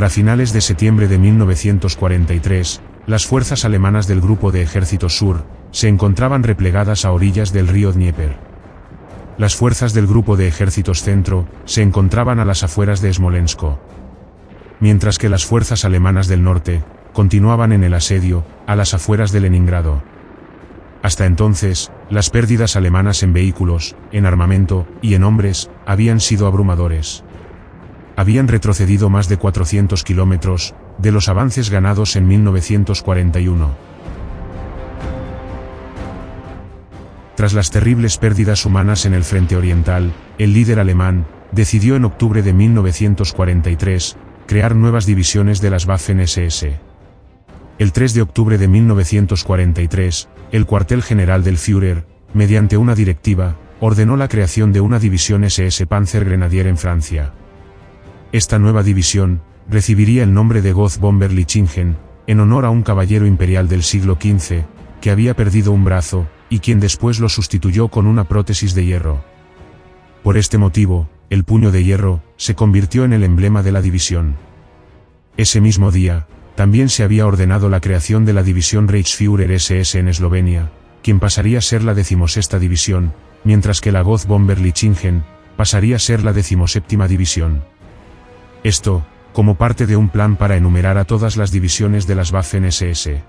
Para finales de septiembre de 1943, las fuerzas alemanas del Grupo de Ejércitos Sur se encontraban replegadas a orillas del río Dnieper. Las fuerzas del Grupo de Ejércitos Centro se encontraban a las afueras de Smolensk, mientras que las fuerzas alemanas del norte continuaban en el asedio a las afueras de Leningrado. Hasta entonces, las pérdidas alemanas en vehículos, en armamento y en hombres habían sido abrumadores. Habían retrocedido más de 400 kilómetros de los avances ganados en 1941. Tras las terribles pérdidas humanas en el frente oriental, el líder alemán decidió en octubre de 1943 crear nuevas divisiones de las Waffen-SS. El 3 de octubre de 1943, el cuartel general del Führer, mediante una directiva, ordenó la creación de una división SS Panzergrenadier en Francia. Esta nueva división recibiría el nombre de Großbomber-Lichingen, en honor a un caballero imperial del siglo XV, que había perdido un brazo, y quien después lo sustituyó con una prótesis de hierro. Por este motivo, el puño de hierro se convirtió en el emblema de la división. Ese mismo día, también se había ordenado la creación de la división Reichsführer SS en Eslovenia, quien pasaría a ser la 16ª división, mientras que la Großbomber-Lichingen pasaría a ser la 17ª división. Esto, como parte de un plan para enumerar a todas las divisiones de las Waffen-SS.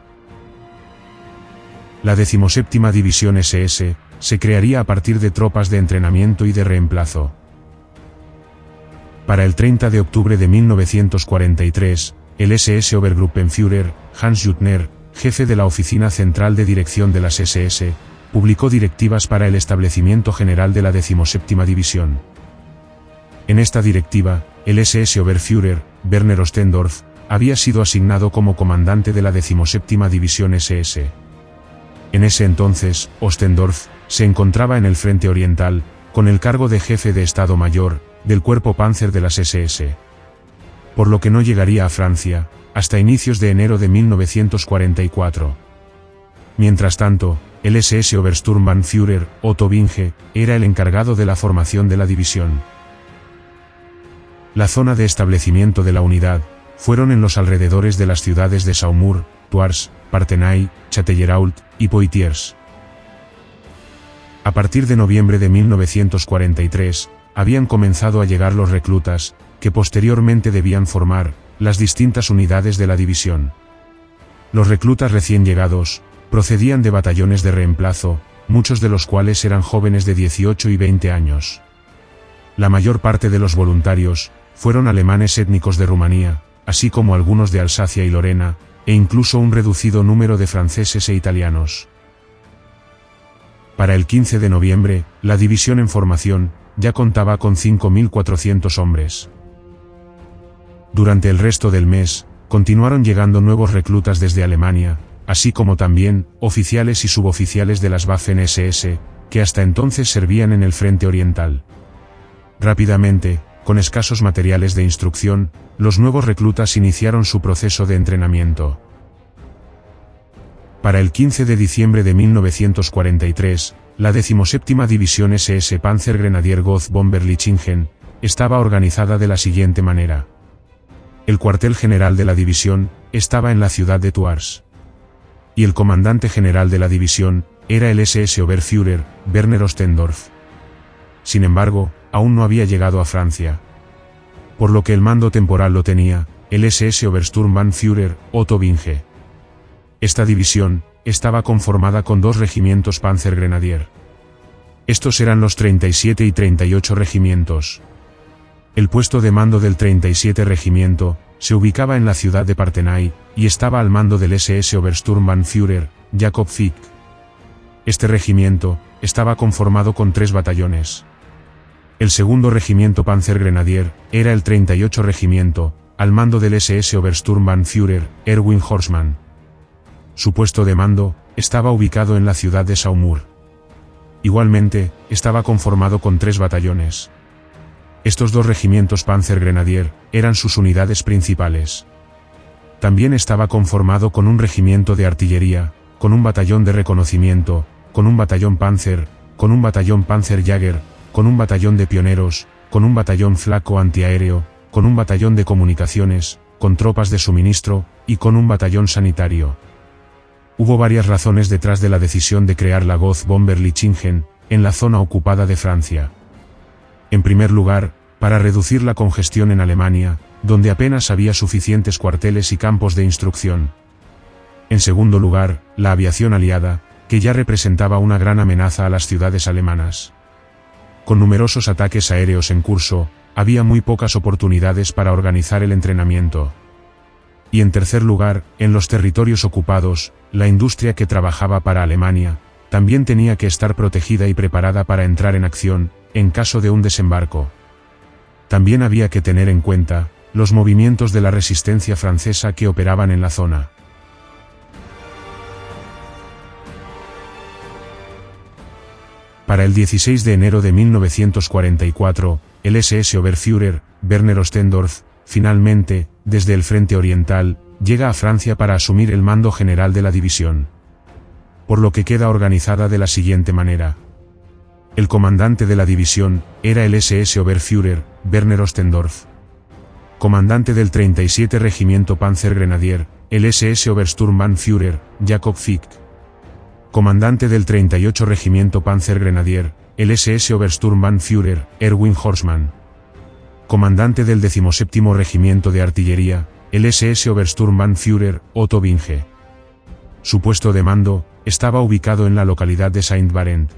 La 17ª división SS se crearía a partir de tropas de entrenamiento y de reemplazo. Para el 30 de octubre de 1943, el SS Obergruppenführer, Hans Juttner, jefe de la Oficina Central de Dirección de las SS, publicó directivas para el establecimiento general de la 17ª división. En esta directiva, el SS Oberführer, Werner Ostendorf, había sido asignado como comandante de la 17ª división SS. En ese entonces, Ostendorf se encontraba en el frente oriental, con el cargo de jefe de Estado Mayor del Cuerpo Panzer de las SS. Por lo que no llegaría a Francia hasta inicios de enero de 1944. Mientras tanto, el SS Obersturmbannführer, Otto Binge, era el encargado de la formación de la división. La zona de establecimiento de la unidad fueron en los alrededores de las ciudades de Saumur, Thouars, Parthenay, Châtellerault y Poitiers. A partir de noviembre de 1943, habían comenzado a llegar los reclutas, que posteriormente debían formar las distintas unidades de la división. Los reclutas recién llegados procedían de batallones de reemplazo, muchos de los cuales eran jóvenes de 18 y 20 años. La mayor parte de los voluntarios fueron alemanes étnicos de Rumanía, así como algunos de Alsacia y Lorena, e incluso un reducido número de franceses e italianos. Para el 15 de noviembre, la división en formación ya contaba con 5.400 hombres. Durante el resto del mes, continuaron llegando nuevos reclutas desde Alemania, así como también oficiales y suboficiales de las Waffen-SS, que hasta entonces servían en el frente oriental. Rápidamente, con escasos materiales de instrucción, los nuevos reclutas iniciaron su proceso de entrenamiento. Para el 15 de diciembre de 1943, la 17ª división SS Panzergrenadier Großbomber-Lichingen estaba organizada de la siguiente manera. El cuartel general de la división estaba en la ciudad de Thouars. Y el comandante general de la división era el SS Oberführer, Werner Ostendorf. Sin embargo, aún no había llegado a Francia. Por lo que el mando temporal lo tenía el SS Obersturmbannführer, Otto Binge. Esta división estaba conformada con 2 regimientos Panzergrenadier. Estos eran los 37 y 38 regimientos. El puesto de mando del 37 regimiento se ubicaba en la ciudad de Parthenay, y estaba al mando del SS Obersturmbannführer, Jakob Fick. Este regimiento estaba conformado con 3 batallones. El segundo regimiento Panzergrenadier era el 38 regimiento, al mando del SS Obersturmbannführer, Erwin Horstmann. Su puesto de mando estaba ubicado en la ciudad de Saumur. Igualmente, estaba conformado con 3 batallones. Estos 2 regimientos Panzergrenadier eran sus unidades principales. También estaba conformado con un regimiento de artillería, con un batallón de reconocimiento, con un batallón Panzer, con un batallón Panzerjäger, con un batallón de pioneros, con un batallón flaco antiaéreo, con un batallón de comunicaciones, con tropas de suministro, y con un batallón sanitario. Hubo varias razones detrás de la decisión de crear la Ghost-Bomber-Lichingen, en la zona ocupada de Francia. En primer lugar, para reducir la congestión en Alemania, donde apenas había suficientes cuarteles y campos de instrucción. En segundo lugar, la aviación aliada, que ya representaba una gran amenaza a las ciudades alemanas. Con numerosos ataques aéreos en curso, había muy pocas oportunidades para organizar el entrenamiento. Y en tercer lugar, en los territorios ocupados, la industria que trabajaba para Alemania, también tenía que estar protegida y preparada para entrar en acción, en caso de un desembarco. También había que tener en cuenta los movimientos de la resistencia francesa que operaban en la zona. Para el 16 de enero de 1944, el SS Oberführer, Werner Ostendorf, finalmente, desde el frente oriental, llega a Francia para asumir el mando general de la división. Por lo que queda organizada de la siguiente manera. El comandante de la división era el SS Oberführer, Werner Ostendorf. Comandante del 37 Regimiento Panzergrenadier, el SS Obersturmbannführer, Jakob Ficht. Comandante del 38 Regimiento Panzergrenadier, el SS Obersturmbannführer, Erwin Horstmann. Comandante del 17º Regimiento de Artillería, el SS Obersturmbannführer, Otto Binge. Su puesto de mando estaba ubicado en la localidad de Saint-Barent.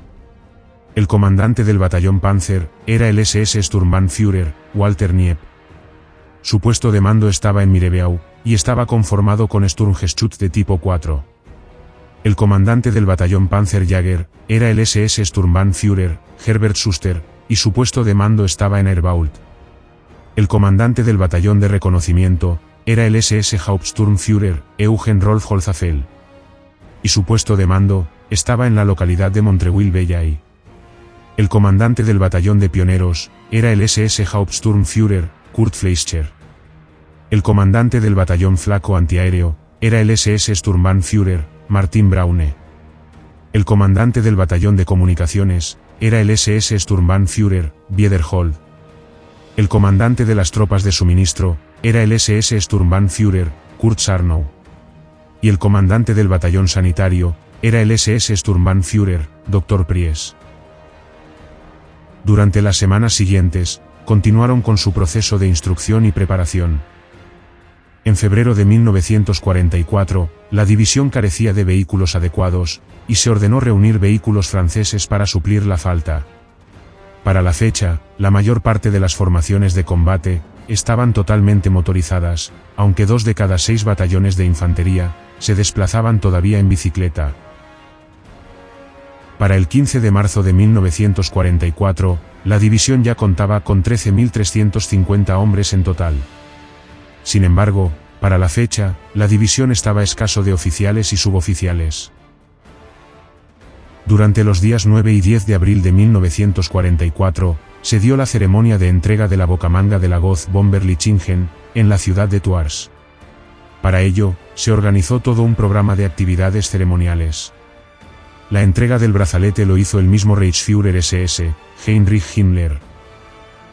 El comandante del batallón Panzer era el SS Sturmbannführer, Walter Kniep. Su puesto de mando estaba en Mirebeau, y estaba conformado con Sturmgeschütz de tipo 4. El comandante del batallón Panzerjäger era el SS Sturmbannführer, Herbert Schuster, y su puesto de mando estaba en Erbault. El comandante del batallón de reconocimiento era el SS Hauptsturmführer, Eugen Rolf Holzapfel. Y su puesto de mando estaba en la localidad de Montreuil-Bellay. El comandante del batallón de pioneros era el SS Hauptsturmführer, Kurt Fleischer. El comandante del batallón flaco antiaéreo era el SS Sturmbannführer, Martin Braune. El comandante del batallón de comunicaciones era el SS Sturmbannführer, Biederhold. El comandante de las tropas de suministro era el SS Sturmbannführer, Kurt Scharnow. Y el comandante del batallón sanitario era el SS Sturmbannführer, Dr. Pries. Durante las semanas siguientes, continuaron con su proceso de instrucción y preparación. En febrero de 1944, la división carecía de vehículos adecuados, y se ordenó reunir vehículos franceses para suplir la falta. Para la fecha, la mayor parte de las formaciones de combate estaban totalmente motorizadas, aunque 2 de cada 6 batallones de infantería se desplazaban todavía en bicicleta. Para el 15 de marzo de 1944, la división ya contaba con 13.350 hombres en total. Sin embargo, para la fecha, la división estaba escaso de oficiales y suboficiales. Durante los días 9 y 10 de abril de 1944, se dio la ceremonia de entrega de la bocamanga de la Ghost-Bomber-Lichingen, en la ciudad de Thouars. Para ello, se organizó todo un programa de actividades ceremoniales. La entrega del brazalete lo hizo el mismo Reichsführer SS, Heinrich Himmler.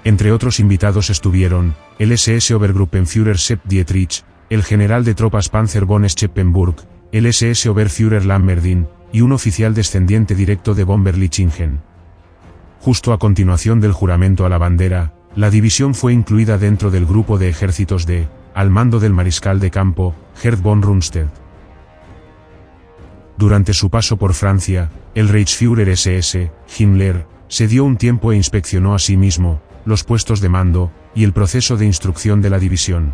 Entre otros invitados estuvieron el SS Obergruppenführer Sepp Dietrich, el general de tropas Panzer von Scheppenburg, el SS Oberführer Lammerdin, y un oficial descendiente directo de Bomber-Lichingen. Justo a continuación del juramento a la bandera, la división fue incluida dentro del grupo de ejércitos de, al mando del mariscal de campo, Gerd von Rundstedt. Durante su paso por Francia, el Reichsführer SS, Himmler, se dio un tiempo e inspeccionó a sí mismo los puestos de mando y el proceso de instrucción de la división.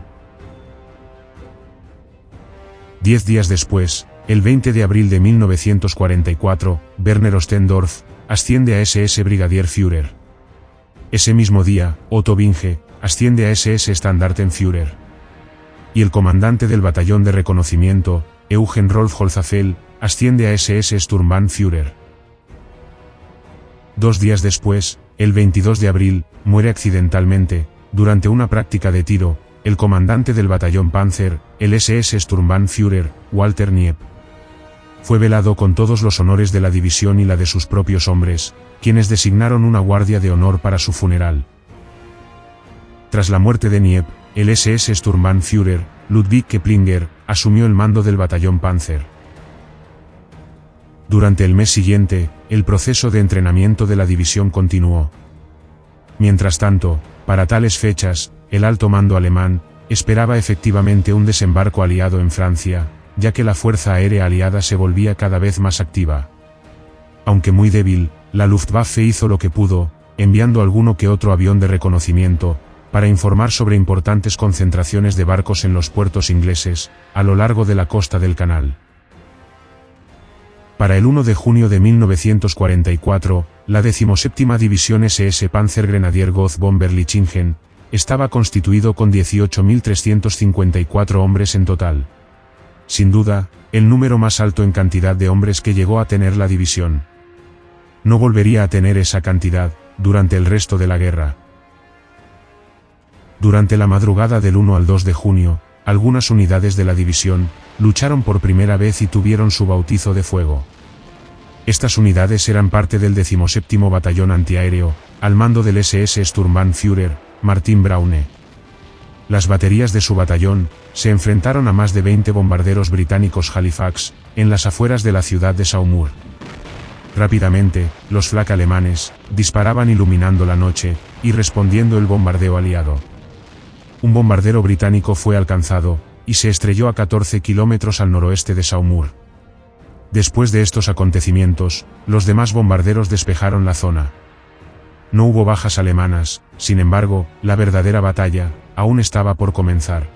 10 días después, el 20 de abril de 1944, Werner Ostendorf asciende a SS Brigadierführer. Ese mismo día, Otto Binge asciende a SS Standartenführer. Y el comandante del batallón de reconocimiento, Eugen Rolf Holzapfel, asciende a SS Sturmbannführer. 2 días después, el 22 de abril, muere accidentalmente, durante una práctica de tiro, el comandante del batallón Panzer, el SS Sturmbannführer, Walter Kniep. Fue velado con todos los honores de la división y la de sus propios hombres, quienes designaron una guardia de honor para su funeral. Tras la muerte de Kniep, el SS Sturmbannführer, Ludwig Keplinger, asumió el mando del batallón Panzer. Durante el mes siguiente, el proceso de entrenamiento de la división continuó. Mientras tanto, para tales fechas, el alto mando alemán esperaba efectivamente un desembarco aliado en Francia, ya que la fuerza aérea aliada se volvía cada vez más activa. Aunque muy débil, la Luftwaffe hizo lo que pudo, enviando alguno que otro avión de reconocimiento, para informar sobre importantes concentraciones de barcos en los puertos ingleses, a lo largo de la costa del canal. Para el 1 de junio de 1944, la 17ª División SS Panzergrenadier-Großbomber-Lichingen estaba constituido con 18.354 hombres en total. Sin duda, el número más alto en cantidad de hombres que llegó a tener la división. No volvería a tener esa cantidad durante el resto de la guerra. Durante la madrugada del 1 al 2 de junio, algunas unidades de la división lucharon por primera vez y tuvieron su bautizo de fuego. Estas unidades eran parte del 17º Batallón Antiaéreo, al mando del SS Sturmbannführer, Martin Braune. Las baterías de su batallón se enfrentaron a más de 20 bombarderos británicos Halifax, en las afueras de la ciudad de Saumur. Rápidamente, los flak alemanes disparaban iluminando la noche y respondiendo el bombardeo aliado. Un bombardero británico fue alcanzado y se estrelló a 14 kilómetros al noroeste de Saumur. Después de estos acontecimientos, los demás bombarderos despejaron la zona. No hubo bajas alemanas, sin embargo, la verdadera batalla aún estaba por comenzar.